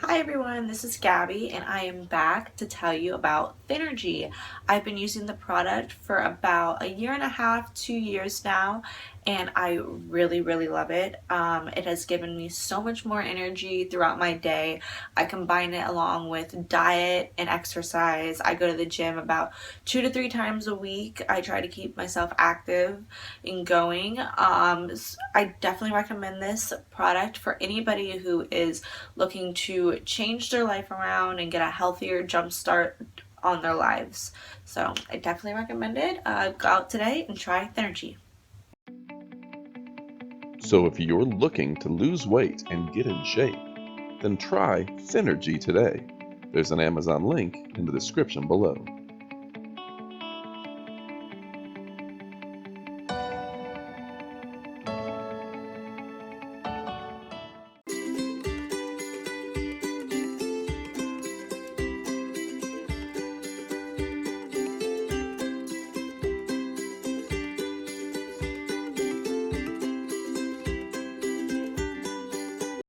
Hi everyone, this is Gabby and I am back to tell you about Thynergy. I've been using the product for about a year and a half, 2 years now, and I really love it. It has given me so much more energy throughout my day. I combine it along with diet and exercise. I go to the gym about 2 to 3 times a week. I try to keep myself active and going. I definitely recommend this product for anybody who is looking to change their life around and get a healthier jump start on their lives. So I definitely recommend it. Go out today and try Thynergy. So if you're looking to lose weight and get in shape, then try Synergy today. There's an Amazon link in the description below.